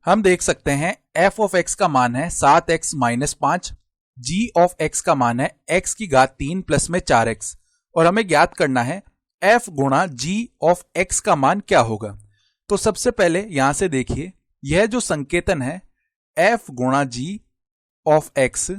हम देख सकते हैं f ऑफ x का मान है 7x minus 5, g of x का मान है x की घात 3 प्लस में 4x और हमें ज्ञात करना है f गुणा g ऑफ x का मान क्या होगा। तो सबसे पहले यहां से देखिए, यह जो संकेतन है f गुणा g ऑफ x,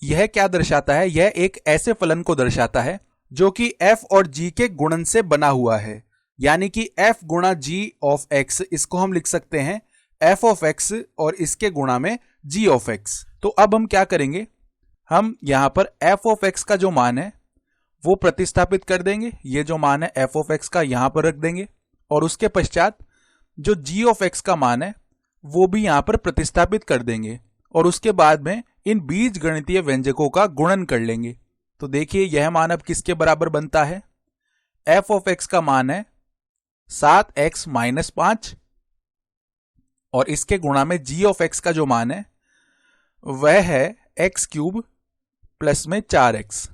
यह क्या दर्शाता है? यह एक ऐसे फलन को दर्शाता है जो कि f और g के गुणन से बना हुआ है, यानी कि f गुणा g ऑफ x, इसको हम लिख सकते हैं f ऑफ x और इसके गुणा में g ऑफ x। तो अब हम क्या करेंगे, हम यहां पर f ऑफ x का जो मान है वो प्रतिस्थापित कर देंगे। ये जो मान है f ऑफ x का यहां पर रख देंगे और उसके पश्चात जो g ऑफ x का मान है वो भी यहां पर प्रतिस्थापित कर देंगे और उसके बाद में इन बीज गणितीय व्यंजकों का गुणन कर लेंगे। तो देखिए यह मान अब किसके बराबर बनता है? f ऑफ x का मान है 7x माइनस 5 और इसके गुणा में g ऑफ x का जो मान है वह है x क्यूब प्लस में 4x।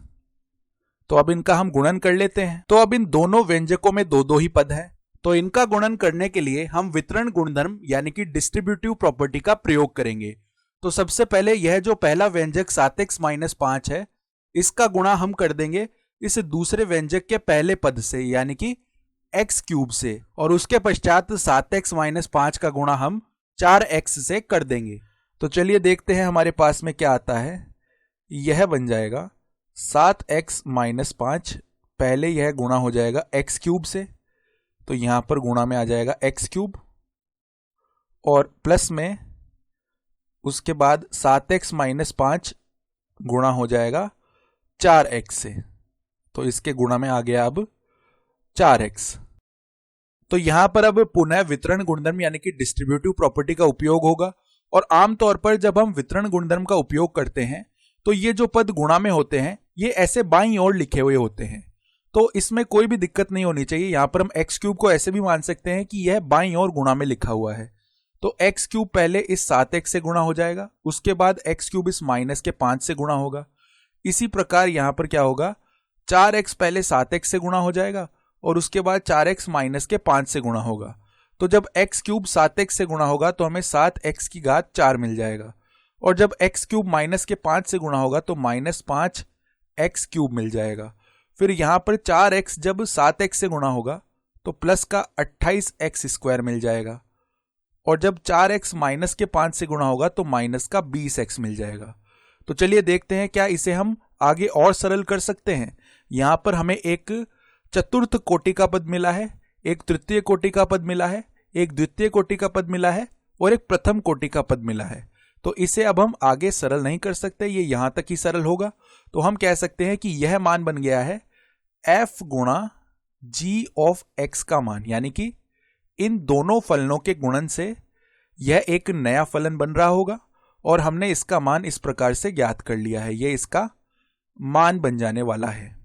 तो अब इनका हम गुणन कर लेते हैं। तो अब इन दोनों व्यंजकों में दो दो ही पद है, तो इनका गुणन करने के लिए हम वितरण गुणधर्म यानी कि डिस्ट्रीब्यूटिव प्रॉपर्टी का प्रयोग करेंगे। तो सबसे पहले यह जो पहला व्यंजक 7x माइनस 5 है, इसका गुणा हम कर देंगे इस दूसरे व्यंजक के पहले पद से यानी कि x क्यूब से, और उसके पश्चात 7x माइनस 5 का गुणा हम 4x से कर देंगे। तो चलिए देखते हैं हमारे पास में क्या आता है। यह बन जाएगा 7x माइनस 5, पहले यह गुणा हो जाएगा x क्यूब से, तो यहां पर गुणा में आ जाएगा x क्यूब और प्लस में उसके बाद 7x माइनस 5 गुणा हो जाएगा 4x से, तो इसके गुणा में आ गया अब 4x। तो यहां पर अब पुनः वितरण गुणधर्म यानी कि डिस्ट्रीब्यूटिव प्रॉपर्टी का उपयोग होगा, और आमतौर पर जब हम वितरण गुणधर्म का उपयोग करते हैं तो ये जो पद गुणा में होते हैं ये ऐसे बाईं ओर लिखे हुए होते हैं, तो इसमें कोई भी दिक्कत नहीं होनी चाहिए। यहां पर हम x क्यूब को ऐसे भी मान सकते हैं कि यह बाईं ओर गुणा में लिखा हुआ है। तो x क्यूब पहले इस 7x से गुणा हो जाएगा, उसके बाद x क्यूब इस माइनस के 5 से गुणा होगा। इसी प्रकार यहां पर क्या होगा, 4x पहले 7x से गुणा हो जाएगा और उसके बाद 4x माइनस के 5 से गुणा होगा। तो जब x क्यूब 7x से गुणा होगा तो हमें 7x की घात 4 मिल जाएगा, और जब x क्यूब माइनस के 5 से गुणा होगा तो माइनस 5x क्यूब मिल जाएगा। फिर यहां पर 4x जब 7x से गुणा होगा तो प्लस का 28x स्क्वायर मिल जाएगा, और जब 4x माइनस के 5 से गुणा होगा तो माइनस का 20x मिल जाएगा। तो चलिए देखते हैं क्या इसे हम आगे और सरल कर सकते हैं। यहां पर हमें एक चतुर्थ कोटि का पद मिला है, एक तृतीय कोटि का पद मिला है, एक द्वितीय कोटि का पद मिला है और एक प्रथम कोटि का पद मिला है। तो इसे अब हम आगे सरल नहीं कर सकते, ये यहां तक ही सरल होगा। तो हम कह सकते हैं कि यह मान बन गया है f गुणा g ऑफ x का मान, यानी कि इन दोनों फलनों के गुणन से यह एक नया फलन बन रहा होगा, और हमने इसका मान इस प्रकार से ज्ञात कर लिया है। यह इसका मान बन जाने वाला है।